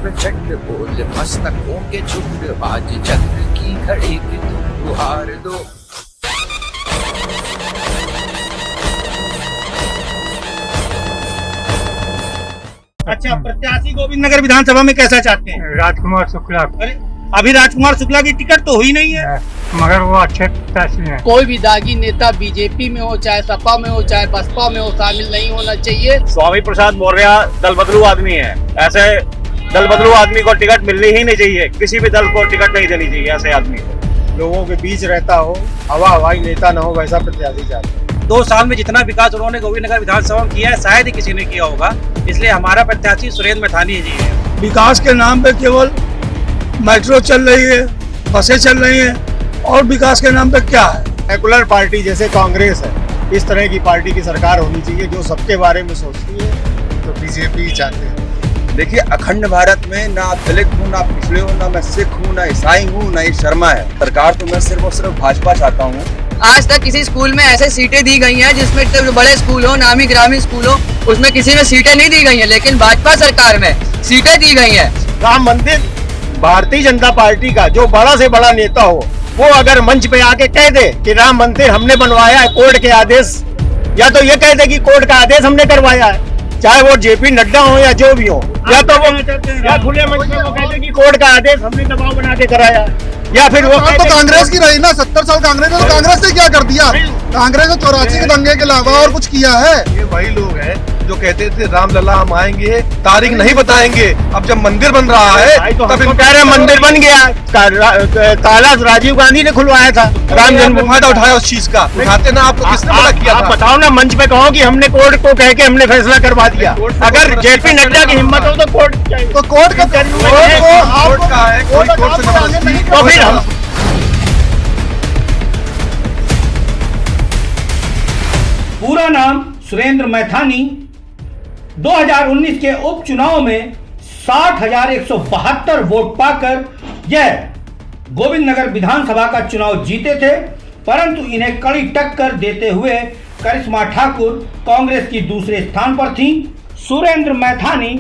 प्रचंड बोल मस्तकों के झुंड, आज चंद्र की घड़ी की तुम गुहार दो। अच्छा, प्रत्याशी गोविंद नगर विधानसभा में कैसा चाहते हैं? राजकुमार शुक्ला। अरे अभी राजकुमार शुक्ला की टिकट तो हुई नहीं है, मगर वो अच्छे प्रत्याशी हैं। कोई भी दागी नेता बीजेपी में हो, चाहे सपा में हो, चाहे बसपा में हो, शामिल नहीं होना चाहिए। स्वामी प्रसाद मौर्य दल बदलू आदमी है, ऐसे दल बदलू आदमी को टिकट मिलनी ही नहीं चाहिए, किसी भी दल को टिकट नहीं देनी चाहिए ऐसे आदमी को। लोगों के बीच रहता हो, हवाई नेता न हो, वैसा प्रत्याशी चाहते हैं। 2 साल में जितना विकास उन्होंने गोविंद नगर विधानसभा में किया है शायद ही किसी ने किया होगा, इसलिए हमारा प्रत्याशी सुरेंद्र मैथानी जी है। विकास के नाम पे केवल मेट्रो चल रही है, बसें चल रही हैं, और विकास के नाम पे क्या है? सेकुलर पार्टी जैसे कांग्रेस है, इस तरह की पार्टी की सरकार होनी चाहिए जो सबके बारे में सोचती है, तो बीजेपी चाहते हैं। देखिए, अखंड भारत में ना आप दलित हूँ, ना पिछड़े हूँ, ना मैं सिख हूँ, ना ईसाई हूँ, ना ये शर्मा है। सरकार तो मैं सिर्फ और सिर्फ भाजपा चाहता हूँ। आज तक किसी स्कूल में ऐसे सीटें दी गई हैं जिसमें तो बड़े स्कूल हो, नामी ग्रामीण स्कूल हो, उसमें किसी में सीटें नहीं दी गई हैं, लेकिन भाजपा सरकार में सीटें दी गई हैं। राम मंदिर भारतीय जनता पार्टी का जो बड़ा से बड़ा नेता हो, वो अगर मंच पे आके कह दे कि राम मंदिर हमने बनवाया है कोर्ट के आदेश, या तो ये कह दे कि कोर्ट का आदेश हमने करवाया है, चाहे वो जेपी नड्डा हो या जो भी हो, या तो वो या खुले मंच में वो कह दे कि कोर्ट का आदेश हमने दबाव बना के कराया, या फिर वो तो कांग्रेस की रही ना 70 साल कांग्रेस ने, तो कांग्रेस ने क्या कर दिया? कांग्रेस ने 84 के दंगे के अलावा और कुछ किया है? ये वही लोग हैं जो कहते थे रामलला हम आएंगे, तारीख नहीं बताएंगे। अब जब मंदिर बन रहा है तो तब कह रहे मंदिर बन गया, ताला राजीव गांधी ने खुलवाया था, राम जन्मभूमि फायदा उठाया उस चीज का, उठाते ना आपको किसने मना किया था? आप बताओ ना, मंच पे कहो कि हमने कोर्ट को कह के हमने फैसला करवा दिया। अगर जेपी नड्डा की हिम्मत हो तो कोर्ट का है, कोई कोर्ट से जबरदस्ती। तो फिर हम पूरा नाम सुरेंद्र मैथानी 2019 के उपचुनाव में 60,172 वोट पाकर यह गोविंद नगर विधानसभा का चुनाव जीते थे, परंतु इन्हें कड़ी टक्कर देते हुए करिश्मा ठाकुर कांग्रेस की दूसरे स्थान पर थीं। सुरेंद्र मैथानी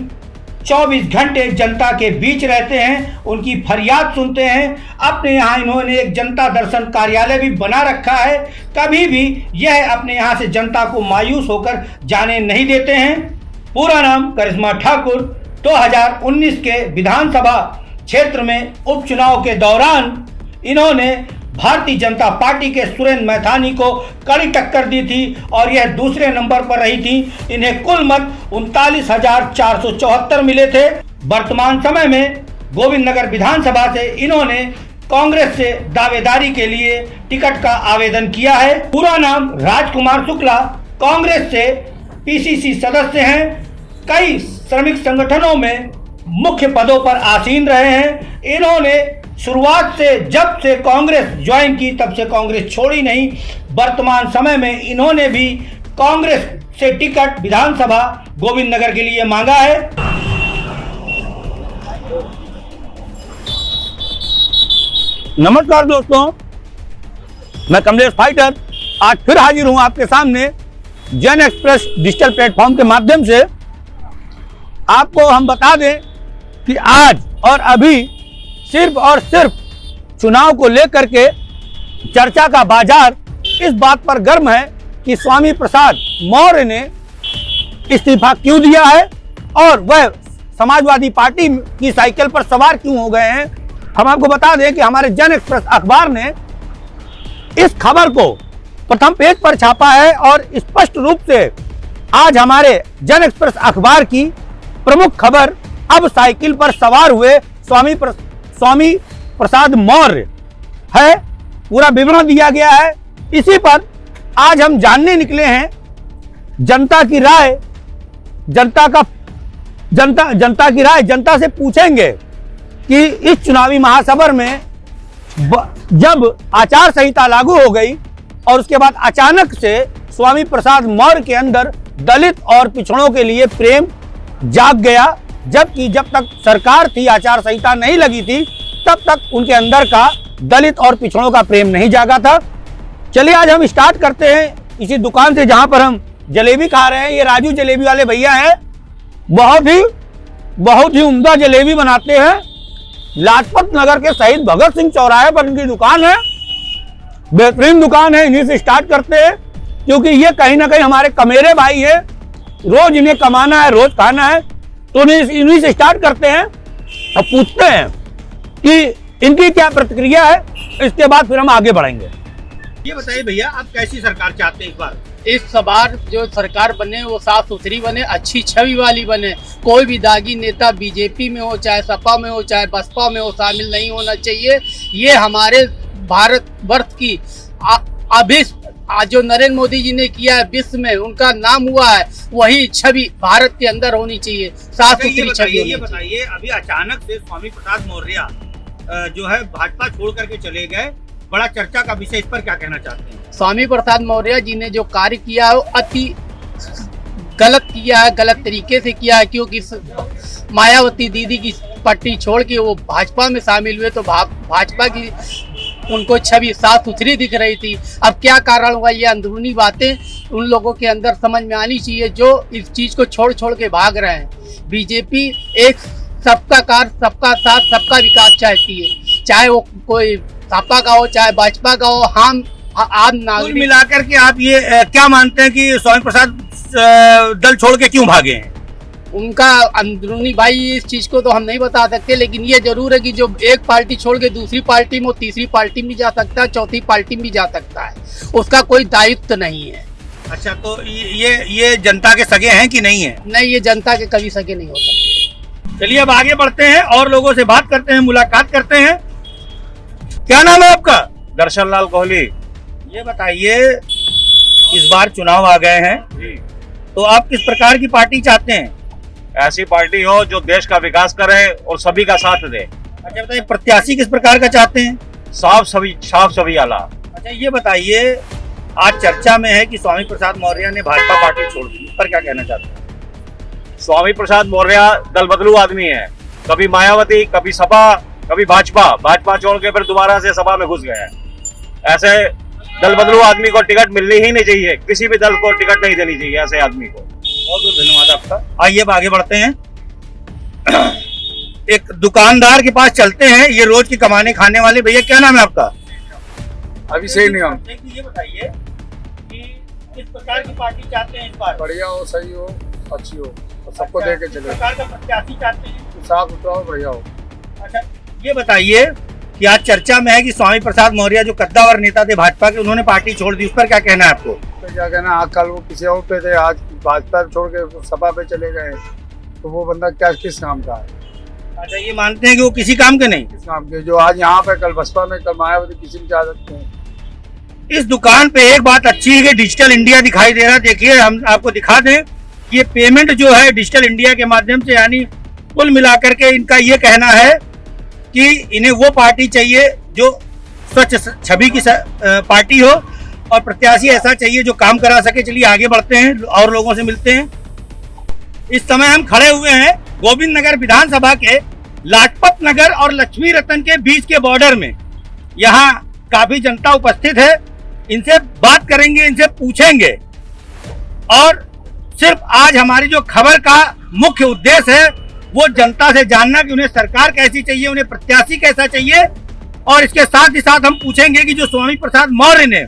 24 घंटे जनता के बीच रहते हैं, उनकी फरियाद सुनते हैं। अपने यहाँ इन्होंने एक जनता दर्शन कार्यालय भी बना रखा है, कभी भी यह अपने यहाँ से जनता को मायूस होकर जाने नहीं देते हैं। पूरा नाम करिश्मा ठाकुर 2019 के विधानसभा क्षेत्र में उपचुनाव के दौरान इन्होंने भारतीय जनता पार्टी के सुरेंद्र मैथानी को कड़ी टक्कर दी थी और यह दूसरे नंबर पर रही थी। इन्हें कुल मत 39,474 मिले थे। वर्तमान समय में गोविंद नगर विधानसभा से इन्होंने कांग्रेस से दावेदारी के लिए टिकट का आवेदन किया है। पूरा नाम राजकुमार शुक्ला, कांग्रेस से पीसीसी सदस्य हैं, कई श्रमिक संगठनों में मुख्य पदों पर आसीन रहे हैं। इन्होंने शुरुआत से जब से कांग्रेस ज्वाइन की तब से कांग्रेस छोड़ी नहीं। वर्तमान समय में इन्होंने भी कांग्रेस से टिकट विधानसभा गोविंद नगर के लिए मांगा है। नमस्कार दोस्तों, मैं कमलेश फाइटर आज फिर हाजिर हूं आपके सामने जन एक्सप्रेस डिजिटल प्लेटफॉर्म के माध्यम से। आपको हम बता दें कि आज और अभी सिर्फ और सिर्फ चुनाव को लेकर के चर्चा का बाजार इस बात पर गर्म है कि स्वामी प्रसाद मौर्य ने इस्तीफा क्यों दिया है और वह समाजवादी पार्टी की साइकिल पर सवार क्यों हो गए हैं। हम आपको बता दें कि हमारे जन एक्सप्रेस अखबार ने इस खबर को प्रथम पेज पर छापा है और स्पष्ट रूप से आज हमारे जन एक्सप्रेस अखबार की प्रमुख खबर अब साइकिल पर सवार हुए स्वामी प्रसाद मौर्य है। पूरा विवरण दिया गया है। इसी पर आज हम जानने निकले हैं जनता की राय। जनता से पूछेंगे कि इस चुनावी महासभर में जब आचार संहिता लागू हो गई और उसके बाद अचानक से स्वामी प्रसाद मौर्य के अंदर दलित और पिछड़ों के लिए प्रेम जाग गया, जबकि जब तक सरकार थी, आचार संहिता नहीं लगी थी, तब तक उनके अंदर का दलित और पिछड़ों का प्रेम नहीं जागा था। चलिए आज हम स्टार्ट करते हैं इसी दुकान से जहां पर हम जलेबी खा रहे हैं। ये राजू जलेबी वाले भैया हैं, बहुत ही बहुत ही उम्दा जलेबी बनाते हैं। लाजपत नगर के शहीद भगत सिंह चौराहे पर इनकी दुकान है, बेहतरीन दुकान है। इन्हीं से स्टार्ट करते हैं क्योंकि ये कहीं ना कहीं हमारे कमेरे भाई है, रोज इन्हें कमाना है, रोज खाना है, तो इन्हीं से स्टार्ट करते हैं और पूछते हैं कि इनकी क्या प्रतिक्रिया है। इसके बाद फिर हम आगे बढ़ेंगे। ये बताइए भैया, आप कैसी सरकार चाहते हैं इस बार? इस बार जो सरकार बने वो साफ सुथरी बने, अच्छी छवि वाली बने। कोई भी दागी नेता बीजेपी में हो, चाहे सपा में हो, चाहे बसपा में हो, शामिल नहीं होना चाहिए। ये हमारे भारत वर्ष की आज जो नरेंद्र मोदी जी ने किया है विश्व में, उनका नाम हुआ है, वही छवि भारत के अंदर होनी चाहिए, साफ सुथरी छवि। ये बताइए, अभी अचानक से स्वामी प्रसाद मौर्य जो है भाजपा छोड़ करके चले गए, बड़ा चर्चा का विषय, इस पर क्या कहना चाहते हैं? स्वामी प्रसाद मौर्य जी ने जो कार्य किया है वो अति गलत किया है, गलत तरीके से किया है, क्योंकि मायावती दीदी की पार्टी छोड़ के वो भाजपा में शामिल हुए तो भाजपा की उनको छवि साफ सुथरी दिख रही थी। अब क्या कारण हुआ, ये अंदरूनी बातें उन लोगों के अंदर समझ में आनी चाहिए जो इस चीज को छोड़ छोड़ के भाग रहे हैं। बीजेपी एक सबका कार्य, सबका साथ, सबका विकास चाहती है, चाहे वो कोई सपा का हो, चाहे भाजपा का हो। हम आम नागरिक मिलाकर के आप ये क्या मानते हैं कि स्वामी प्रसाद दल छोड़ के क्यों भागे हैं? उनका अंदरूनी भाई, इस चीज को तो हम नहीं बता सकते, लेकिन ये जरूर है कि जो एक पार्टी छोड़ के दूसरी पार्टी में, तीसरी पार्टी में जा सकता है, चौथी पार्टी में जा सकता है, उसका कोई दायित्व नहीं है। अच्छा, तो ये जनता के सगे हैं कि नहीं है? नहीं, ये जनता के कभी सगे नहीं हो सकते। चलिए अब आगे बढ़ते हैं और लोगों से बात करते हैं, मुलाकात करते हैं। क्या नाम है आपका? दर्शन लाल कोहली। ये बताइए, इस बार चुनाव आ गए हैं तो आप किस प्रकार की पार्टी चाहते हैं? ऐसी पार्टी हो जो देश का विकास करे और सभी का साथ दे। अच्छा बताइए, प्रत्याशी किस प्रकार का चाहते हैं? साफ सभी आला। अच्छा ये बताइए, आज चर्चा में है कि स्वामी प्रसाद मौर्य ने भाजपा पार्टी छोड़ दी, इस पर क्या कहना चाहते हैं? स्वामी प्रसाद मौर्य दल बदलू आदमी है, कभी मायावती, कभी सपा, कभी भाजपा छोड़ के फिर दोबारा से सपा में घुस गए हैं। ऐसे दल बदलू आदमी को टिकट मिलनी ही नहीं चाहिए, किसी भी दल को टिकट नहीं देनी चाहिए ऐसे आदमी को। बहुत बहुत धन्यवाद आपका। आइए अब आगे बढ़ते हैं। एक दुकानदार के पास चलते हैं, ये रोज की कमाने खाने वाले भैया, क्या नाम है आपका? अभिषेक निगम। ये बताइए कि किस प्रकार की पार्टी चाहते हैं इस बार? बढ़िया हो, सही हो, अच्छी हो, और सबको दे के चले। किस प्रकार का प्रत्याशी चाहते हैं? साफ सुथरा हो, बढ़िया हो। अच्छा ये बताइए कि आज चर्चा में है कि स्वामी प्रसाद मौर्य जो कद्दावर नेता थे भाजपा के, उन्होंने पार्टी छोड़ दी, उस पर क्या कहना है आपको? तो क्या कहना, आज कल वो किसी और पे थे, आज भाजपा छोड़ के सपा पे चले गए, तो वो बंदा क्या किस काम का है? अच्छा ये मानते हैं कि वो किसी काम के नहीं? किस काम के, जो आज यहाँ पे कल बसपा में, कल मायावती, किसी भी जा सकते हैं। इस दुकान पे एक बात अच्छी है कि डिजिटल इंडिया दिखाई दे रहा है। देखिए हम आपको दिखा दें, ये पेमेंट जो है डिजिटल इंडिया के माध्यम से, यानी कुल मिलाकर के इनका ये कहना है कि इन्हें वो पार्टी चाहिए जो स्वच्छ छवि की पार्टी हो और प्रत्याशी ऐसा चाहिए जो काम करा सके। चलिए आगे बढ़ते हैं और लोगों से मिलते हैं। इस समय हम खड़े हुए हैं गोविंद नगर विधानसभा के लाजपत नगर और लक्ष्मी रतन के बीच के बॉर्डर में। यहाँ काफी जनता उपस्थित है, इनसे बात करेंगे, इनसे पूछेंगे। और सिर्फ आज हमारी जो खबर का मुख्य उद्देश्य है वो जनता से जानना कि उन्हें सरकार कैसी चाहिए, उन्हें प्रत्याशी कैसा चाहिए। और इसके साथ ही साथ हम पूछेंगे कि जो स्वामी प्रसाद मौर्य ने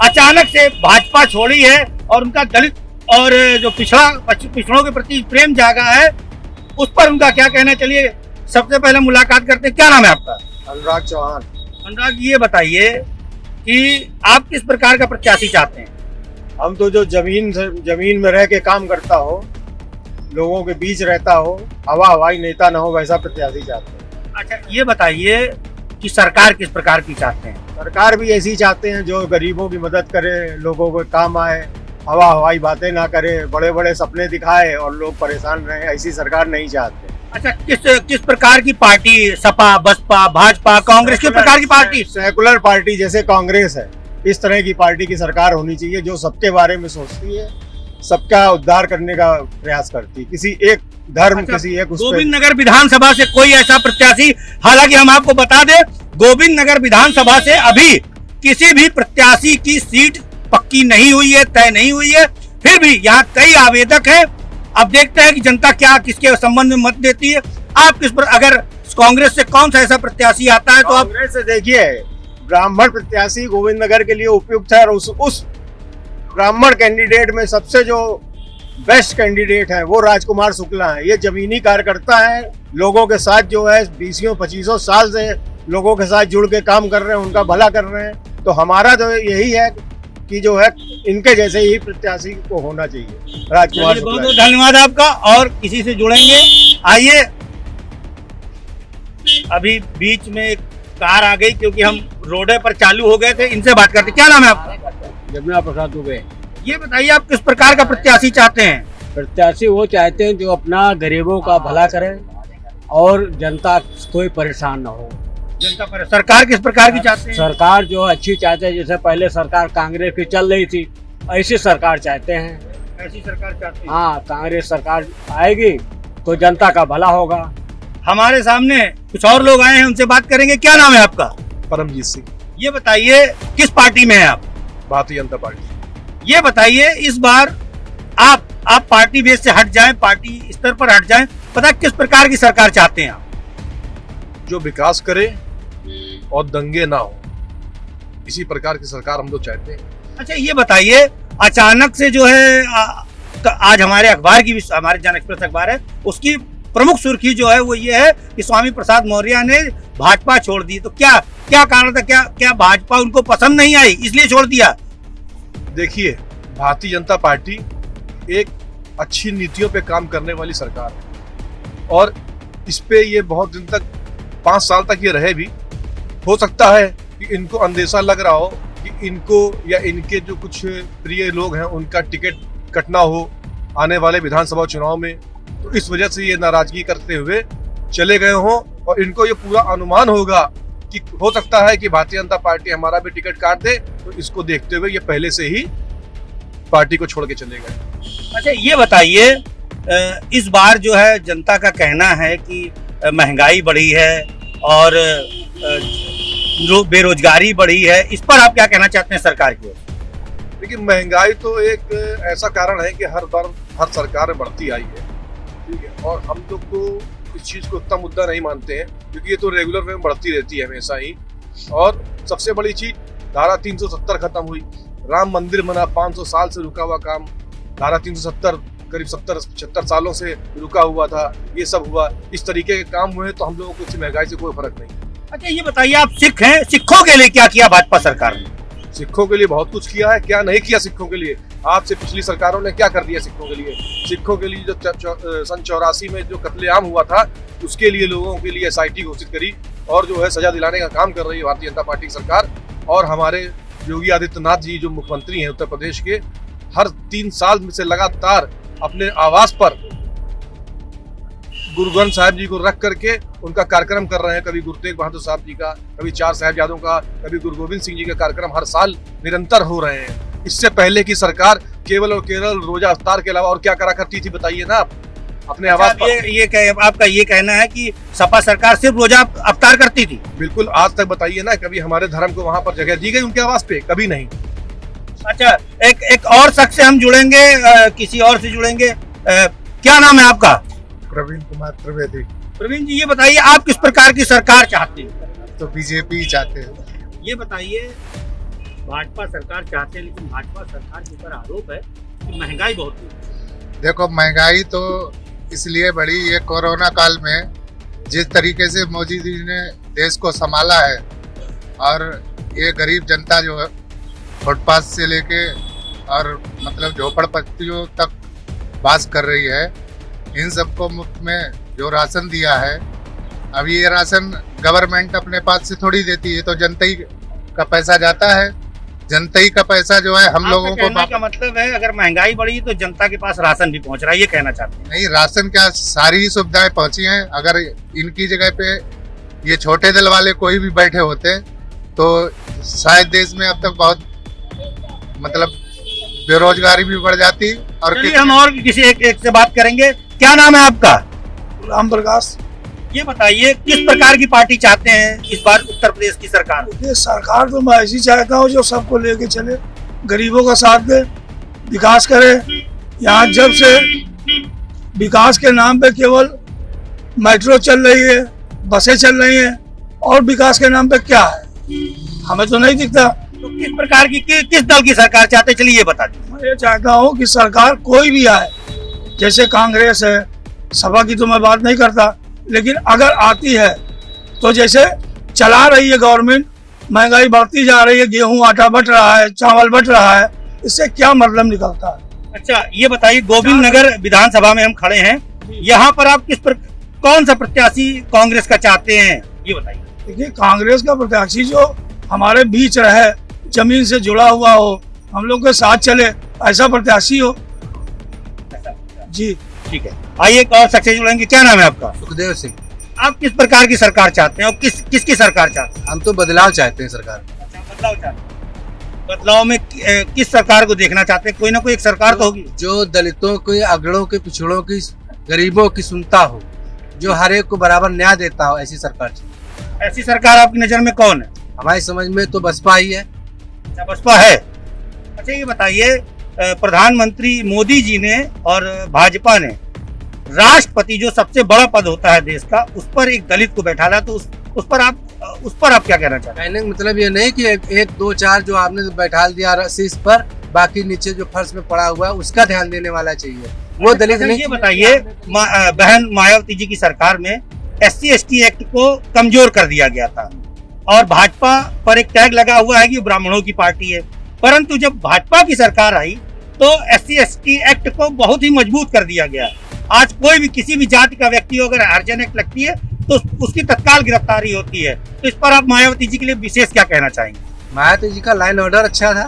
अचानक से भाजपा छोड़ी है और उनका दलित और जो पिछड़ों के प्रति प्रेम जागा है, उस पर उनका क्या कहना है। चलिए सबसे पहले मुलाकात करते हैं। क्या नाम है आपका? अनुराग चौहान। अनुराग ये बताइए कि आप किस प्रकार का प्रत्याशी चाहते हैं? हम तो जो जमीन में रह के काम करता हो, लोगों के बीच रहता हो, हवाई नेता ना हो, वैसा प्रत्याशी चाहते हैं। अच्छा ये बताइए कि सरकार किस प्रकार की चाहते हैं? सरकार भी ऐसी चाहते हैं जो गरीबों की मदद करे, लोगों को काम आए, हवाई बातें ना करे, बड़े बड़े सपने दिखाए और लोग परेशान रहे, ऐसी सरकार नहीं चाहते। अच्छा किस प्रकार की पार्टी? सपा, बसपा, भाजपा, कांग्रेस, किस प्रकार की पार्टी? सेकुलर पार्टी जैसे कांग्रेस है, इस तरह की पार्टी की सरकार होनी चाहिए जो सबके बारे में सोचती है, सबका उद्धार करने का प्रयास करती है, किसी एक धर्म, अच्छा, किसी एक गोविंद नगर विधानसभा से कोई ऐसा प्रत्याशी, हालांकि हम आपको बता दें गोविंद नगर विधानसभा से अभी किसी भी प्रत्याशी की सीट पक्की नहीं हुई है, तय नहीं हुई है, फिर भी यहाँ कई आवेदक हैं अब देखते हैं कि जनता क्या किसके संबंध में मत देती है। आप किस पर, अगर कांग्रेस से कौन सा ऐसा प्रत्याशी आता है तो आप कांग्रेस से देखिए, ब्राह्मण प्रत्याशी गोविंद नगर के लिए उपयुक्त है, और उस ब्राह्मण कैंडिडेट में सबसे जो बेस्ट कैंडिडेट है वो राजकुमार शुक्ला है। ये जमीनी कार्यकर्ता है, लोगों के साथ जो है 20-25 साल से लोगों के साथ जुड़ के काम कर रहे हैं, उनका भला कर रहे हैं। तो हमारा तो यही है कि जो है इनके जैसे ही प्रत्याशी को होना चाहिए, राजकुमार शुक्ला। बहुत बहुत धन्यवाद आपका। और किसी से जुड़ेंगे, आइए। अभी बीच में एक कार आ गई क्योंकि हम रोड पर चालू हो गए थे, इनसे बात करते। क्या नाम है आपका? यमुना प्रसाद दुबे। ये बताइए आप किस प्रकार का प्रत्याशी चाहते हैं? प्रत्याशी वो चाहते हैं जो अपना गरीबों का भला करे और जनता कोई परेशान न हो। जनता पर सरकार किस प्रकार की चाहते हैं? सरकार जो अच्छी चाहते हैं, जैसे पहले सरकार कांग्रेस की चल रही थी, ऐसी सरकार चाहते हैं। ऐसी सरकार चाहते हैं? हाँ, कांग्रेस सरकार आएगी तो जनता का भला होगा। हमारे सामने कुछ और लोग आए हैं, उनसे बात करेंगे। क्या नाम है आपका? परमजीत सिंह। ये बताइए किस पार्टी में है आप? भारतीय जनता पार्टी। ये बताइए इस बार आप पार्टी बेस से हट जाएं, पार्टी स्तर पर हट जाएं, पता किस प्रकार की सरकार चाहते हैं आप? जो विकास करे और दंगे ना हो, इसी प्रकार की सरकार हम लोग चाहते हैं। अच्छा ये बताइए, अचानक से जो है आज हमारे अखबार की, हमारे जन एक्सप्रेस अखबार है, उसकी प्रमुख सुर्खी जो है वो ये है कि स्वामी प्रसाद मौर्य ने भाजपा छोड़ दी। तो क्या कारण था? क्या भाजपा उनको पसंद नहीं आई इसलिए छोड़ दिया? देखिए, भारतीय जनता पार्टी एक अच्छी नीतियों पे काम करने वाली सरकार है, और इस पे ये बहुत दिन तक, 5 साल तक ये रहे भी। हो सकता है कि इनको अंदेशा लग रहा हो कि इनको या इनके जो कुछ प्रिय लोग हैं उनका टिकट कटना हो आने वाले विधानसभा चुनाव में, तो इस वजह से ये नाराजगी करते हुए चले गए हों। और इनको ये पूरा अनुमान होगा कि हो सकता है कि भारतीय जनता पार्टी हमारा भी टिकट काट दे, तो इसको देखते हुए ये पहले से ही पार्टी को छोड़ के चले गए। अच्छा ये बताइए, इस बार जो है जनता का कहना है कि महंगाई बढ़ी है और बेरोजगारी बढ़ी है, इस पर आप क्या कहना चाहते हैं सरकार की ओर? देखिए, महंगाई तो एक ऐसा कारण है कि हर बार हर सरकार में बढ़ती आई है, ठीक है, और हम लोग तो इस चीज को इतना मुद्दा नहीं मानते हैं, क्योंकि ये तो रेगुलर में बढ़ती रहती है हमेशा ही। और सबसे बड़ी चीज, धारा 370 खत्म हुई, राम मंदिर बना, 500 साल से रुका हुआ काम, धारा 370 करीब 70-75 सालों से रुका हुआ था, ये सब हुआ। इस तरीके के काम हुए तो हम लोगों को इस महंगाई से कोई फर्क नहीं। अच्छा ये बताइए, आप सिख हैं, सिखों के लिए क्या किया भाजपा सरकार ने? सिखों के लिए बहुत कुछ किया है, क्या नहीं किया सिखों के लिए? आपसे पिछली सरकारों ने क्या कर दिया सिखों के लिए? सिखों के लिए जो सन 84 में जो कत्लेआम हुआ था, उसके लिए लोगों के लिए SIT घोषित करी और जो है सजा दिलाने का काम कर रही है भारतीय जनता पार्टी की सरकार। और हमारे योगी आदित्यनाथ जी जो मुख्यमंत्री हैं उत्तर प्रदेश के, हर 3 साल में से लगातार अपने आवास पर गुरु ग्रंथ साहिब जी को रख करके उनका कार्यक्रम कर रहे हैं। कभी गुरु तेग बहादुर साहब जी का, कभी 4 साहिबजादों का, कभी गुरु गोविंद सिंह जी का कार्यक्रम हर साल निरंतर हो रहे हैं। इससे पहले की सरकार केवल और केवल रोजा अवतार के अलावा और क्या करा करती थी, बताइए ना आप अपने आवास पर। आपका ये कहना है कि सपा सरकार सिर्फ रोजा अवतार करती थी? बिल्कुल, आज तक बताइए ना कभी हमारे धर्म को वहां पर जगह दी गई उनके आवास पे? कभी नहीं। अच्छा, एक और शख्स से हम जुड़ेंगे, किसी और से जुड़ेंगे। क्या नाम है आपका? प्रवीण कुमार त्रिवेदी। प्रवीण जी, ये बताइए आप किस प्रकार की सरकार चाहते हैं? तो बीजेपी चाहते हैं। ये बताइए, भाजपा सरकार चाहते हैं, लेकिन भाजपा सरकार के ऊपर आरोप है कि महंगाई बहुत है। देखो, महंगाई तो इसलिए बढ़ी, ये कोरोना काल में जिस तरीके से मोदी जी ने देश को संभाला है, और ये गरीब जनता जो है फुटपाथ से लेके और मतलब झोपड़पट्टियों तक वास कर रही है, इन सबको मुफ्त में जो राशन दिया है, अब ये राशन गवर्नमेंट अपने पास से थोड़ी देती है, तो जनता ही का पैसा जाता है। जनता ही का पैसा जो है हम लोगों को, का मतलब है अगर महंगाई बढ़ी तो जनता के पास राशन भी पहुंच रहा है, ये कहना चाहते हैं? नहीं, राशन क्या, सारी सुविधाएं पहुंची हैं। अगर इनकी जगह पे ये छोटे दिल वाले कोई भी बैठे होते तो शायद देश में अब तक बहुत मतलब बेरोजगारी भी बढ़ जाती। और हम और किसी एक से बात करेंगे। क्या नाम है आपका? राम प्रकाश। ये बताइए, किस प्रकार की पार्टी चाहते हैं इस बार उत्तर प्रदेश की सरकार? ये सरकार तो मैं ऐसी चाहता हूँ जो सबको लेके चले, गरीबों का साथ दे, विकास करे। यहाँ जब से विकास के नाम पे केवल मेट्रो चल रही है, बसें चल रही हैं, और विकास के नाम पे क्या है हमें तो नहीं दिखता। तो किस प्रकार की किस दल की सरकार चाहते, चलिए ये बता दीजिए। मैं ये चाहता हूँ कि सरकार कोई भी आए, जैसे कांग्रेस है, सपा की तो मैं बात नहीं करता, लेकिन अगर आती है तो जैसे चला रही है गवर्नमेंट, महंगाई बढ़ती जा रही है, गेहूं आटा बट रहा है, चावल बट रहा है, इससे क्या मतलब निकलता है। अच्छा ये बताइए, गोविंद नगर विधानसभा में हम खड़े हैं, यहाँ पर आप कौन सा प्रत्याशी कांग्रेस का चाहते हैं, ये बताइए। देखिए, कांग्रेस का प्रत्याशी जो हमारे बीच रहे, जमीन से जुड़ा हुआ हो, हम लोग के साथ चले, ऐसा प्रत्याशी हो। जी ठीक है, आइए एक और शख्स से जुड़ेंगे। क्या नाम है आपका? सुखदेव सिंह। आप किस प्रकार की सरकार चाहते हैं और किसकी सरकार चाहते हैं? हम तो बदलाव चाहते हैं सरकार। अच्छा, बदलाव चाहते हैं। बदलाव में किस सरकार को देखना चाहते हैं? कोई ना कोई एक सरकार तो होगी जो दलितों के, अगड़ों के, पिछड़ों की, गरीबों की सुनता हो, जो हर एक को बराबर न्याय देता हो, ऐसी सरकार चाहिए। ऐसी सरकार आपकी नजर में कौन है? हमारी समझ में तो बसपा ही है। अच्छा, बसपा है। अच्छा ये बताइए, प्रधानमंत्री मोदी जी ने और भाजपा ने राष्ट्रपति, जो सबसे बड़ा पद होता है देश का, उस पर एक दलित को बैठाला, तो उस पर आप क्या कहना चाहते हैं? कहने का मतलब ये नहीं कि एक दो चार जो आपने बैठा दिया शीश पर, बाकी नीचे जो फर्श में पड़ा हुआ है उसका ध्यान देने वाला चाहिए, वो दलित नहीं। ये बताइए, बहन मायावती जी की सरकार में SC/ST एक्ट को कमजोर कर दिया गया था और भाजपा पर एक टैग लगा हुआ है कि ब्राह्मणों की पार्टी है, परंतु जब भाजपा की सरकार आई तो SC/ST एक्ट को बहुत ही मजबूत कर दिया गया। आज कोई भी किसी भी जाति का व्यक्ति हो, अगर हरिजन एक्ट लगती है तो उसकी तत्काल गिरफ्तारी होती है। तो इस पर आप मायावती जी के लिए विशेष क्या कहना चाहेंगे? मायावती जी का लाइन ऑर्डर अच्छा था,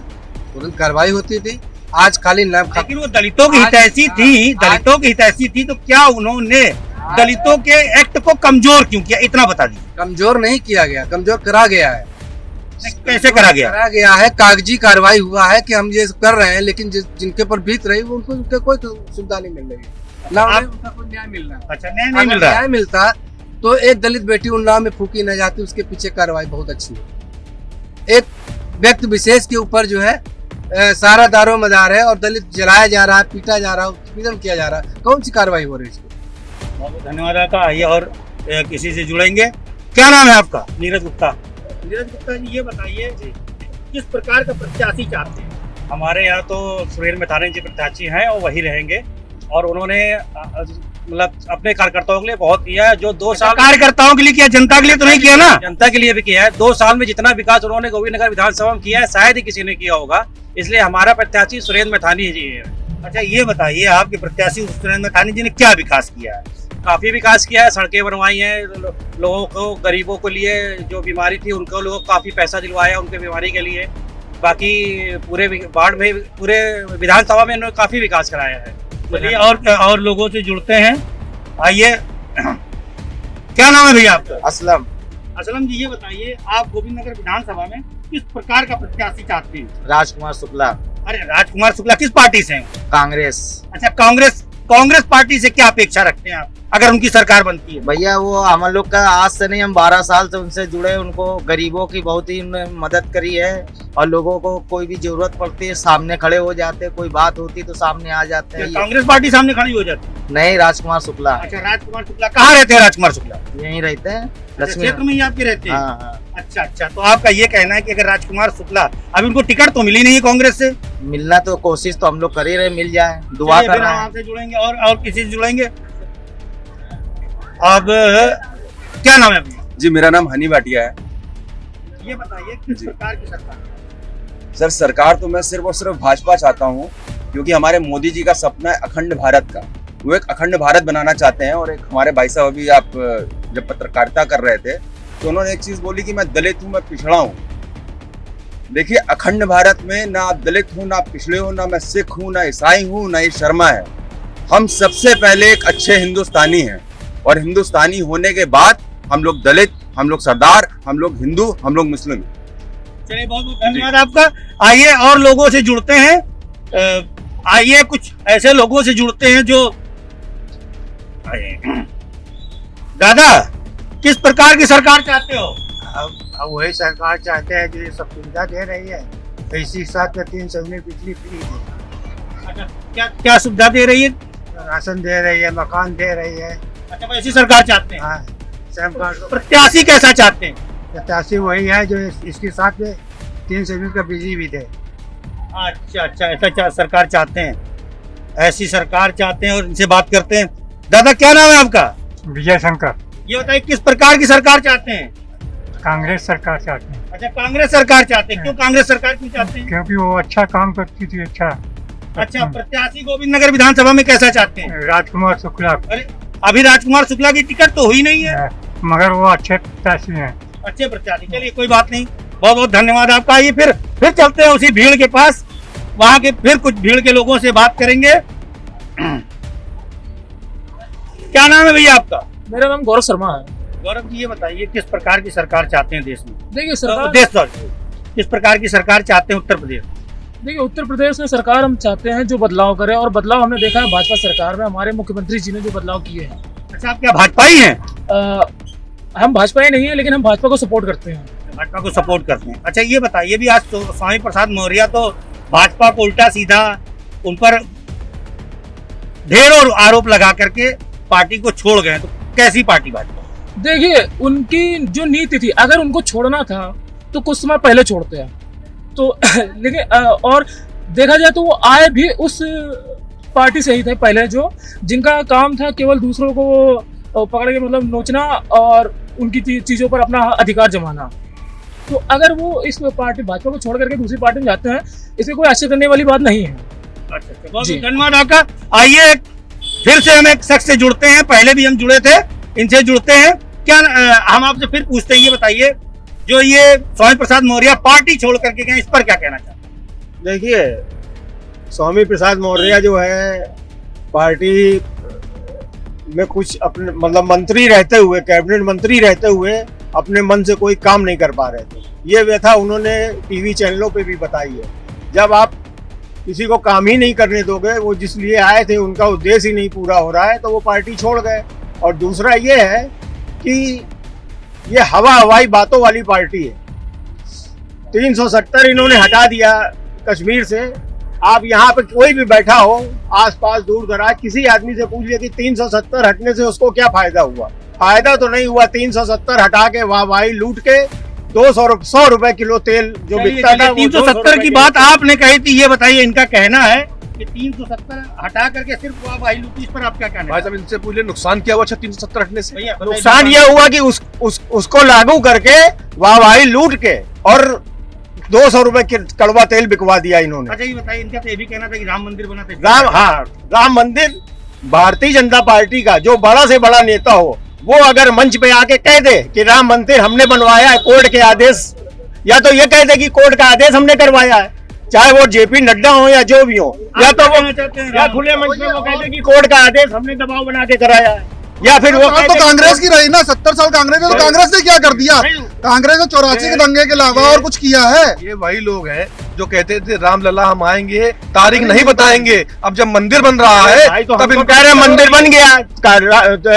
तुरंत कार्रवाई होती थी। आज खाली नाम, लेकिन वो दलितों की हितैषी थी, दलितों की हितैषी थी, तो क्या उन्होंने दलितों के एक्ट को कमजोर क्यों किया, इतना बता दीजिए। कमजोर नहीं किया गया, कमजोर करा गया है। कैसे करा गया? करा गया है, कागजी कार्रवाई हुआ है कि हम ये कर रहे हैं, लेकिन जिनके पर बीत रही वो उनको कोई सुविधा नहीं मिल रही, ना उनका कोई न्याय मिल रहा है। अच्छा, न्याय नहीं मिल रहा। न्याय मिलता तो एक दलित बेटी उन्नाव में फूकी न जाती, उसके पीछे कार्रवाई बहुत अच्छी है। एक व्यक्ति विशेष के ऊपर जो है सारा दारो मदार है और दलित जलाया जा रहा है, पीटा जा रहा है, उत्पीड़न किया जा रहा है, कौन सी कार्रवाई हो रही है इसकी? बहुत धन्यवाद आपका। आइए और किसी से जुड़ेंगे। क्या नाम है आपका? नीरज गुप्ता। नीरज गुप्ता जी, ये बताइए किस प्रकार का प्रत्याशी चाहते हैं? हमारे यहाँ तो सुरेंद्र मैथानी जी प्रत्याशी हैं और वही रहेंगे, और उन्होंने मतलब अपने कार्यकर्ताओं के लिए बहुत किया है। जो 2 साल कार्यकर्ताओं के लिए किया, जनता के लिए तो नहीं किया ना? जनता के लिए भी किया है। 2 साल में जितना विकास उन्होंने गोविंद नगर विधानसभा में किया है, शायद ही किसी ने किया होगा, इसलिए हमारा प्रत्याशी सुरेंद्र मैथानी जी है। अच्छा ये बताइए, आपके प्रत्याशी सुरेंद्र मैथानी जी ने क्या विकास किया है? काफी विकास किया है, सड़कें बनवाई हैं, लोगों को, गरीबों के लिए जो बीमारी थी उनको लोगों को काफी पैसा दिलवाया उनके बीमारी के लिए। बाकी पूरे वार्ड में, पूरे विधानसभा में इन्होंने काफी विकास कराया है। चलिए और लोगों से जुड़ते हैं। आइए, क्या नाम है भैया आपका? असलम। असलम जी, ये बताइए, आप गोविंद नगर विधानसभा में किस प्रकार का प्रत्याशी चाहते हैं? राजकुमार शुक्ला। अरे राजकुमार शुक्ला किस पार्टी से हैं? कांग्रेस। अच्छा, कांग्रेस पार्टी से क्या अपेक्षा रखते हैं आप अगर उनकी सरकार बनती है? भैया वो हम लोग का आज से नहीं, हम 12 साल से उनसे जुड़े, उनको गरीबों की बहुत ही उन्होंने मदद करी है और लोगों को कोई भी जरूरत पड़ती है सामने खड़े हो जाते, कोई बात होती तो सामने आ जाते हैं। कांग्रेस पार्टी सामने खड़ी हो जाती है? नहीं, राजकुमार शुक्ला। अच्छा, राजकुमार शुक्ला कहाँ रहते हैं? राजकुमार शुक्ला यहीं रहते हैं, लक्ष्मी क्षेत्र में ही आपके रहते हैं? हाँ हाँ। अच्छा, तो आपका ये कहना है कि अगर राजकुमार शुक्ला, अभी उनको टिकट तो मिली नहीं है कांग्रेस से? मिलना तो कोशिश तो हम लोग कर ही रहे, मिल जाए, दुआ कर रहे हैं। आपसे जुड़ेंगे और किसी से जुड़ेंगे। अब क्या नाम है आपका? जी, मेरा नाम हनी भाटिया है। ये बताइए किस प्रकार की सरकार? सर, सरकार तो मैं सिर्फ और सिर्फ भाजपा चाहता हूँ, क्योंकि हमारे मोदी जी का सपना है अखंड भारत का। वो एक अखंड भारत बनाना चाहते हैं। और एक हमारे भाई साहब अभी आप जब पत्रकारिता कर रहे थे तो उन्होंने एक चीज बोली कि मैं दलित हूँ, मैं पिछड़ा हूँ। देखिए, अखंड भारत में ना आप दलित हूँ, ना आप पिछड़े हो, ना मैं सिख हूँ, ना ईसाई हूँ, ना ये शर्मा है। हम सबसे पहले एक अच्छे हिंदुस्तानी हैं और हिंदुस्तानी होने के बाद हम लोग दलित, हम लोग सरदार, हम लोग हिंदू, हम लोग मुस्लिम। चलिए, बहुत बहुत धन्यवाद आपका। आइए और लोगों से जुड़ते हैं। आइए कुछ ऐसे लोगों से जुड़ते हैं जो, दादा किस प्रकार की सरकार चाहते हो? अब वही सरकार चाहते हैं जो ये सब सुविधा दे रही है, तो इसी के साथ में 300 यूनिट बिजली फ्री है। अच्छा, क्या सुविधा दे रही है? राशन दे रही है, मकान दे रही है। अच्छा, वैसी सरकार चाहते हैं। हाँ, सेम कार्ड। प्रत्याशी कैसा चाहते हैं? प्रत्याशी वही है जो इसके साथ में 300 यूनिट का बिजली भी थे। अच्छा, ऐसा सरकार चाहते हैं, ऐसी सरकार चाहते हैं। और इनसे बात करते हैं। दादा, क्या नाम है आपका? विजय शंकर। ये बताइए, किस प्रकार की सरकार चाहते हैं? कांग्रेस सरकार चाहते हैं। अच्छा, कांग्रेस सरकार चाहते हैं। क्यों कांग्रेस सरकार क्यों चाहते हैं? क्योंकि वो अच्छा काम करती थी। अच्छा, प्रत्याशी गोविंद नगर विधानसभा में कैसा चाहते हैं? राजकुमार शुक्ला। अरे, अभी राजकुमार शुक्ला की टिकट तो हुई नहीं है। मगर वो अच्छे प्रत्याशी हैं। अच्छे प्रत्याशी, चलिए कोई बात नहीं। बहुत बहुत धन्यवाद आपका। आइए फिर चलते हैं उसी भीड़ के पास, वहाँ के फिर कुछ भीड़ के लोगों से बात करेंगे। क्या नाम है भैया आपका? मेरा नाम गौरव शर्मा है। गौरव जी, ये बताइए, किस प्रकार की सरकार चाहते हैं देश में? देखिए सरकार, किस प्रकार की सरकार चाहते हैं उत्तर प्रदेश? देखिए उत्तर प्रदेश में सरकार हम चाहते हैं जो बदलाव करे, और बदलाव हमने देखा है भाजपा सरकार में। हमारे मुख्यमंत्री जी ने जो बदलाव किए हैं। अच्छा, आप क्या भाजपा ही हैं? हम भाजपा ही नहीं है, लेकिन हम भाजपा को सपोर्ट करते हैं। भाजपा को सपोर्ट करते हैं। अच्छा, ये बताइए, भी आज स्वामी प्रसाद मौर्य तो भाजपा को उल्टा सीधा उन पर ढेरों आरोप लगा करके पार्टी को छोड़ गए, तो कैसी पार्टी भाजपा? देखिए, उनकी जो नीति थी, अगर उनको छोड़ना था तो कुछ समय पहले छोड़ते हैं। तो लेकिन और देखा जाए तो वो आए भी उस पार्टी से ही थे पहले, जो जिनका काम था केवल दूसरों को पकड़ के मतलब नोचना और उनकी चीजों पर अपना अधिकार जमाना। तो अगर वो इस पार्टी भाजपा को छोड़ करके दूसरी पार्टी में जाते हैं, इसमें कोई आश्चर्य करने वाली बात नहीं है। अच्छा, बहुत धन्यवाद आपका। आइए फिर से हम एक शख्स से जुड़ते हैं, पहले भी हम जुड़े थे, इनसे जुड़ते हैं। क्या हम आपसे फिर पूछते हैं, ये बताइए, जो ये स्वामी प्रसाद मौर्य पार्टी छोड़ करके गए, इस पर क्या कहना चाहते हैं? देखिए, स्वामी प्रसाद मौर्य जो है पार्टी में कुछ अपने मतलब मंत्री रहते हुए, कैबिनेट मंत्री रहते हुए अपने मन से कोई काम नहीं कर पा रहे थे। ये व्यथा उन्होंने टीवी चैनलों पे भी बताई है। जब आप किसी को काम ही नहीं करने दोगे, वो जिस लिए आए थे उनका उद्देश्य ही नहीं पूरा हो रहा है, तो वो पार्टी छोड़ गए। और दूसरा ये है कि ये हवाई बातों वाली पार्टी है। 370 इन्होंने हटा दिया कश्मीर से। आप यहाँ पे कोई भी बैठा हो, आसपास दूर दराज, किसी आदमी से पूछ लिया कि 370 हटने से उसको क्या फायदा हुआ? फायदा तो नहीं हुआ। 370 हटा के वाहवाही लूट के 100 रुपए किलो तेल जो बिकता था, 370 की बात आपने कही थी। ये बताइए, इनका कहना है कि 370 हटा करके सिर्फ वाहवाही लूटी, इस पर आप क्या कहना है? भाई साहब, इनसे पूछ ले, नुकसान क्या हुआ? अच्छा, 370 हटने से नुकसान यह हुआ कि उसको लागू करके वाहवाही लूट के और 200 रुपए कड़वा तेल बिकवा दिया इन्होंने। अच्छा, ये बताइए, इनका तो ये भी कहना था कि राम मंदिर बना था। राम मंदिर भारतीय जनता पार्टी का जो बड़ा से बड़ा नेता हो, वो अगर मंच पे आके कह दे कि राम मंदिर हमने बनवाया है कोर्ट के आदेश, या तो ये कह दे कि कोर्ट का आदेश हमने करवाया है, चाहे वो जेपी नड्डा हो या जो भी हो, या तो वो या खुले मंच में वो कहते कि कोर्ट का आदेश हमने दबाव बना के कराया है, या फिर वो तो कांग्रेस की रही ना 70 साल कांग्रेस ने, तो कांग्रेस ने क्या कर दिया? कांग्रेस ने 84 के दंगे के अलावा और कुछ किया है? ये वही लोग हैं जो कहते थे रामलला हम आएंगे, तारीख नहीं बताएंगे। अब जब मंदिर बन रहा है तो तब इनको कह रहे मंदिर बन गया।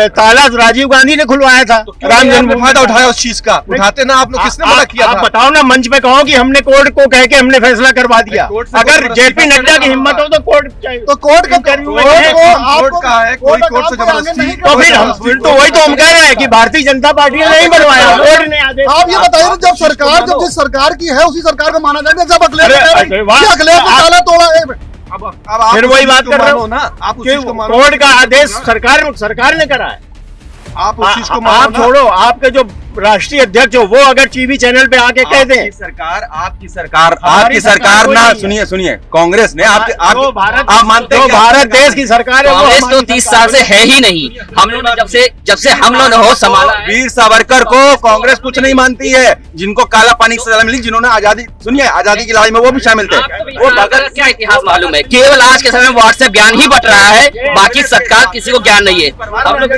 ताला राजीव गांधी ने खुलवाया था। राम जन्म फायदा उठाया उस चीज का? उठाते ना आप लोग, किसने मना किया? आप बताओ ना, मंच पे कहो कि हमने कोर्ट को कह के हमने फैसला करवा दिया। अगर जेपी नड्डा की हिम्मत हो तो कोर्ट का है, फिर तो वही तो हम कह रहे हैं कि भारतीय जनता पार्टी ने नहीं बनवाया, कोर्ट ने आदेश। आप ये बताइए, जब सरकार जिस सरकार की है उसी सरकार को माना जाएगा, जब अखिलेश ताला तोड़ा है। अब फिर वही बात कर रहे हो ना, आप कोर्ट का आदेश सरकार ने करा है। आप उस चीज को आप छोड़ो, आपके जो राष्ट्रीय अध्यक्ष हो वो अगर टीवी चैनल पे आके कह दें, आपकी सरकार ना, सुनिए, कांग्रेस ने आप मानते हैं भारत देश की सरकार है, कांग्रेस तो 30 साल से है ही नहीं। हम लोग जब से हम लोग ने हो संभाला, वीर सावरकर को कांग्रेस कुछ नहीं मानती है। जिनको काला पानी की सजा मिली, जिन्होंने आजादी की लड़ाई में वो भी शामिल थे। वो अगर क्या इतिहास मालूम है? केवल आज के समय में व्हाट्सएप ज्ञान ही बट रहा है, बाकी सरकार किसी को ज्ञान नहीं है। हम लोग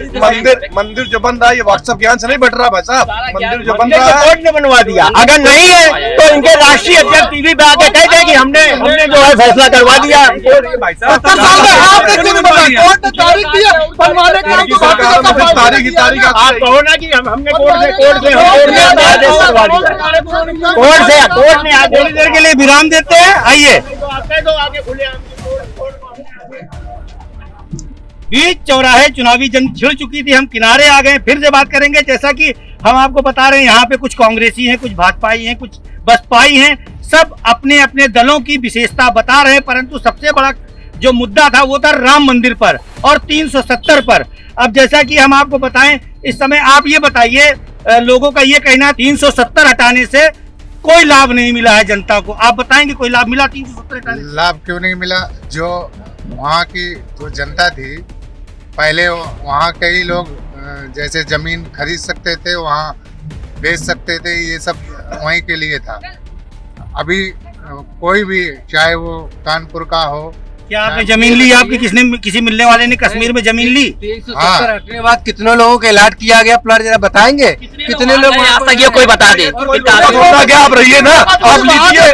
मंदिर जो बन रहा है, ये व्हाट्सएप ज्ञान से नहीं बट रहा भाई साहब। मंदिर जो बन मंदिर रहा तो है, कोर्ट ने बनवा दिया। अगर नहीं है तो इनके राष्ट्रीय अध्यक्ष टीवी पे आके कह दे कि हमने जो है फैसला करवा दिया। 70 साल में आपने क्यों नहीं बताया? कोर्ट ने तारीख दी है बनवाने की, तो तारीख आप कहो ना कि हमने कोर्ट से आदेश करवा दिया। कोर्ट ने आदेश। थोड़ी देर के लिए विराम देते हैं, आइए। बीच चौराहे चुनावी जंग छिड़ चुकी थी, हम किनारे आ गए। फिर से बात करेंगे, जैसा कि हम आपको बता रहे हैं, यहाँ पे कुछ कांग्रेसी हैं, कुछ भाजपाई हैं, कुछ बसपाई हैं, सब अपने अपने दलों की विशेषता बता रहे हैं। परंतु सबसे बड़ा जो मुद्दा था वो था राम मंदिर पर और 370 पर। अब जैसा कि हम आपको बताएं, इस समय आप ये बताइए, लोगों का ये कहना 370 हटाने से कोई लाभ नहीं मिला है जनता को। आप बताएंगे कोई लाभ मिला 370 हटाने से? लाभ क्यों नहीं मिला? जो वहाँ की जो जनता थी, पहले वहाँ कई लोग जैसे जमीन खरीद सकते थे, वहाँ बेच सकते थे, ये सब वहीं के लिए था। अभी कोई भी, चाहे वो कानपुर का हो। क्या आपने जमीन ली? आपकी किसी मिलने वाले ने कश्मीर में जमीन ली? 370 हटने के बाद कितने लोगों के अलॉट किया गया प्लॉट, जरा बताएंगे कितने लोग? आज तक ये कोई बता दे। क्या आप रहिए ना, आप लीजिए।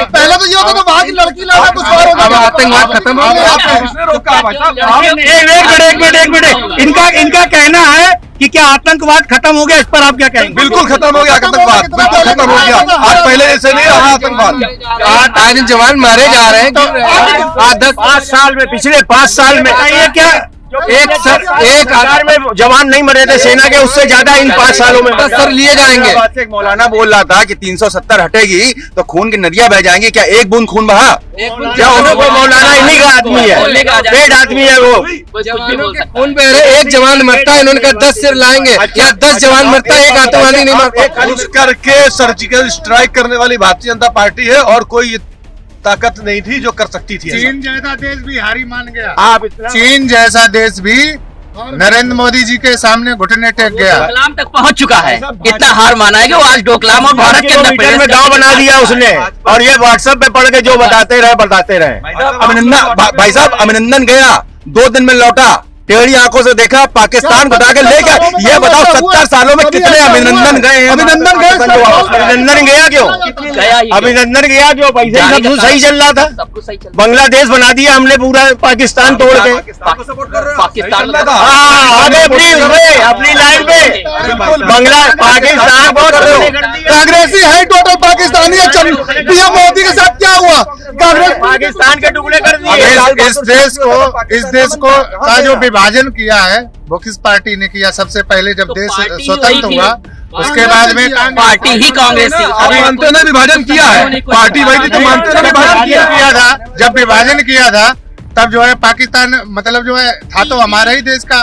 पहले तो ये होता था वहाँ की लड़की लाना कुछ और होता अब था। आतंकवाद खत्म हो गया। एक मिनट, इनका कहना है कि क्या आतंकवाद खत्म हो गया, इस पर आप क्या कहेंगे? बिल्कुल खत्म हो गया आतंकवाद, बिल्कुल खत्म हो गया। आज पहले जैसे नहीं रहा आतंकवाद। आज दिन जवान मारे जा रहे हैं, 5 साल में, पिछले 5 साल में ये क्या एक हजार में जवान नहीं मरे थे सेना के, उससे ज्यादा इन 5 सालों में 10 सर लिए जाएंगे। एक मौलाना बोल रहा था कि 370 हटेगी तो खून की नदियां बह जाएंगी। क्या एक बूंद खून बहा? क्या वो मौलाना इन्हीं का आदमी है, पेड आदमी है वो। खून बह रहे, एक जवान मरता है, इन्होंने कहा 10 सिर लाएंगे। या 10 जवान मरता है, एक आतंकवादी नहीं मरता। घुस करके सर्जिकल स्ट्राइक करने वाली भारतीय जनता पार्टी है, और कोई ताकत नहीं थी जो कर सकती थी। चीन जैसा देश भी हारी मान गया। चीन जैसा देश भी नरेंद्र मोदी जी के सामने घुटने टेक गया। डोकलाम तक पहुंच चुका है, इतना हार माना है कि वो आज डोकलाम और भारत के अंदर में गांव बना दिया उसने, और ये व्हाट्सएप पे पढ़ के जो बताते रहे। अभिनंदन भाई साहब, अभिनंदन गया, 2 दिन में लौटा, टेढ़ी आंखों से देखा, पाकिस्तान बता के लेकर। ये बताओ 70 सालों में कितने अभिनंदन गए हैं? अभिनंदन गया क्यों? अभिनंदन गया क्यों? पैसे सब कुछ सही चल रहा था, बांग्लादेश बना दिया हमने पूरा, पाकिस्तान तोड़ के। पाकिस्तान अपनी लाइन पे पाकिस्तान कांग्रेसी है टोटल पाकिस्तानी है। पीएम मोदी के साथ क्या हुआ? कांग्रेस पाकिस्तान के टुकड़े कर दिए। इस देश को का जो विभाजन किया है वो किस पार्टी ने किया? सबसे पहले जब देश स्वतंत्र हुआ, उसके बाद में पार्टी ही कांग्रेस थी। मानते ने विभाजन किया है, पार्टी वही थी तो मानते ने विभाजन किया था। जब विभाजन किया था तब जो है पाकिस्तान मतलब जो है था तो हमारा ही देश का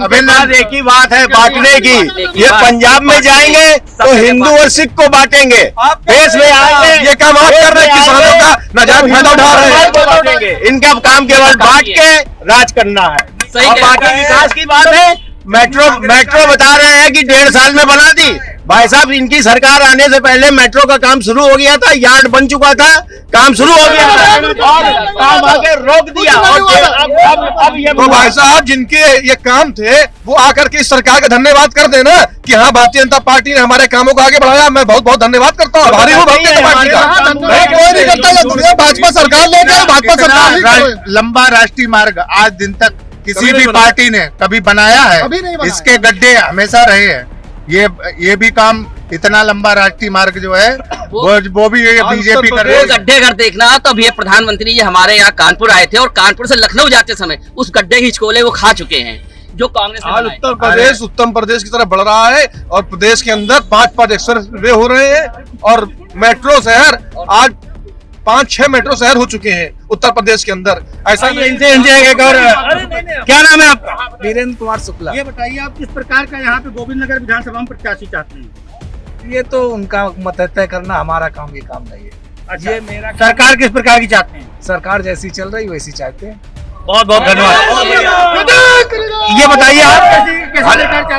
अभिनंदन। एक ही बात है बांटने की, ये पंजाब में जाएंगे तो हिंदू और सिख को बांटेंगे, देश में आएंगे ये काम आप कर रहे हैं, किसानों का नाजायज फायदा उठा रहे हैं। इनका काम केवल बांट के राज करना है। और बाकी विकास की बात है, मेट्रो बता रहे हैं कि 1.5 साल में बना दी। भाई साहब, इनकी सरकार आने से पहले मेट्रो का काम शुरू हो गया था, यार्ड बन चुका था, काम शुरू हो गया था, और काम आके रोक दिया। अब ये तो भाई साहब, जिनके ये काम थे वो आकर के इस सरकार का धन्यवाद कर देना कि हाँ, भारतीय जनता पार्टी ने हमारे कामों को आगे बढ़ाया। मैं बहुत बहुत धन्यवाद करता हूँ, आभारी हूँ भारतीय जनता पार्टी का। कोई नहीं करता, भाजपा सरकार लेकर भाजपा सरकार। लंबा राष्ट्रीय मार्ग आज दिन तक किसी भी पार्टी ने कभी बनाया है? इसके गड्ढे हमेशा रहे हैं। ये भी काम, इतना लंबा राष्ट्रीय मार्ग जो है वो भी बीजेपी कर रही है। गड्ढे अगर देखना तो अभी प्रधानमंत्री जी हमारे यहाँ कानपुर आए वे और कानपुर से लखनऊ जाते समय उस गड्ढे हिचकोले वो खा चुके हैं जो कांग्रेस ने बनाए। उत्तर प्रदेश की तरफ बढ़ रहा है, और प्रदेश के अंदर 5 एक्सप्रेस वे हो रहे हैं, और मेट्रो शहर आज 5-6 मेट्रो शहर हो चुके हैं उत्तर प्रदेश के अंदर। ऐसा क्या नाम है आपका? वीरेंद्र कुमार शुक्ला। ये बताइए, आप किस प्रकार का यहाँ पे गोविंद नगर विधानसभा में प्रत्याशी चाहते हैं? ये तो उनका मत तय करना, हमारा काम ये काम नहीं है। अच्छा, ये मेरा सरकार किस प्रकार की चाहते हैं? सरकार जैसी चल रही वैसी चाहते हैं। बहुत बहुत धन्यवाद। ये बताइए, आप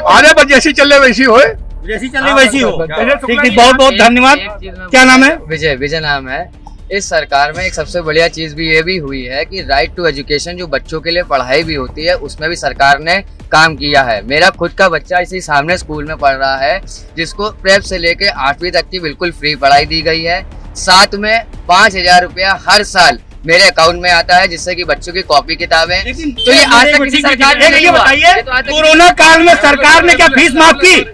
आने पर जैसी चल रही वैसी हो, जैसी चल रही वैसी हो। ठीक है, बहुत बहुत धन्यवाद। क्या नाम है? विजय नाम है। इस सरकार में एक सबसे बढ़िया चीज भी ये भी हुई है कि राइट टू एजुकेशन, जो बच्चों के लिए पढ़ाई भी होती है, उसमें भी सरकार ने काम किया है। मेरा खुद का बच्चा इसी सामने स्कूल में पढ़ रहा है, जिसको प्रेप से लेके 8वीं तक की बिल्कुल फ्री पढ़ाई दी गई है। साथ में 5,000 रुपया हर साल मेरे अकाउंट में आता है, जिससे कि बच्चों की कॉपी किताबें। तो ये आज तक किसी सरकार ने नहीं हुआ। बताइए, कोरोना काल में सरकार ने क्या फीस माफ की?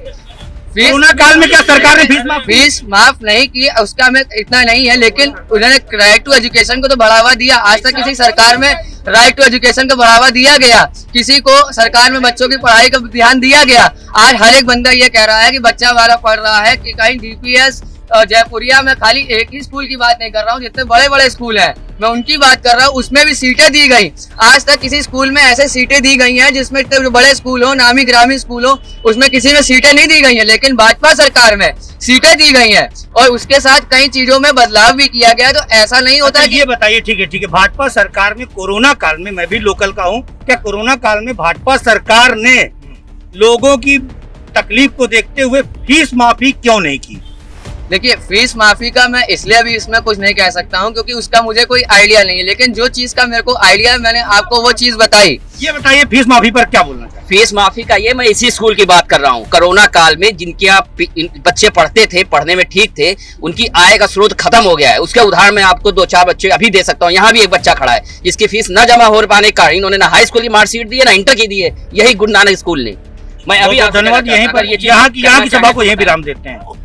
कोरोना काल में क्या सरकार ने फीस माफ नहीं की, उसका में इतना नहीं है, लेकिन उन्होंने राइट टू एजुकेशन को तो बढ़ावा दिया। आज तक किसी सरकार में राइट टू एजुकेशन को बढ़ावा दिया गया, किसी को सरकार में बच्चों की पढ़ाई का ध्यान दिया गया? आज हर एक बंदा ये कह रहा है कि बच्चा हमारा पढ़ रहा है कि कहीं डीपीएस जयपुरिया में, खाली एक ही स्कूल की बात नहीं कर रहा हूँ, जितने बड़े बड़े स्कूल हैं मैं उनकी बात कर रहा हूँ, उसमें भी सीटें दी गई। आज तक किसी स्कूल में ऐसे सीटें दी गई हैं जिसमें इतने बड़े स्कूल हो, नामी ग्रामीण स्कूल हो, उसमें किसी में सीटें नहीं दी गई हैं, लेकिन भाजपा सरकार में सीटें दी गई हैं और उसके साथ कई चीजों में बदलाव भी किया गया। तो ऐसा नहीं होता कि ये बताइए, ठीक है, भाजपा सरकार में कोरोना काल में, मैं भी लोकल का हूँ, क्या कोरोना काल में भाजपा सरकार ने लोगों की तकलीफ को देखते हुए फीस माफी क्यों नहीं की? देखिए, फीस माफी का मैं इसलिए अभी इसमें कुछ नहीं कह सकता हूं क्योंकि उसका मुझे कोई आइडिया नहीं है, लेकिन जो चीज का मेरे को आइडिया है मैंने आपको वो चीज बताई। ये बताइए फीस माफी पर क्या बोलना चाहिए? फीस माफी का ये, मैं इसी स्कूल की बात कर रहा हूँ। कोरोना काल में जिनके बच्चे पढ़ते थे, पढ़ने में ठीक थे, उनकी आय का स्रोत खत्म हो गया है। उसके उदाहरण मैं आपको 2-4 बच्चे अभी दे सकता हूँ। यहाँ भी एक बच्चा खड़ा है जिसकी फीस न जमा हो पाने के कारण इन्होंने ना हाई स्कूल की मार्कशीट दी है, ना इंटर की दी है, यही गुरु नानक स्कूल ने। मैं अभी धन्यवाद। यहीं पर यहाँ की सभा को यहीं विराम देते हैं।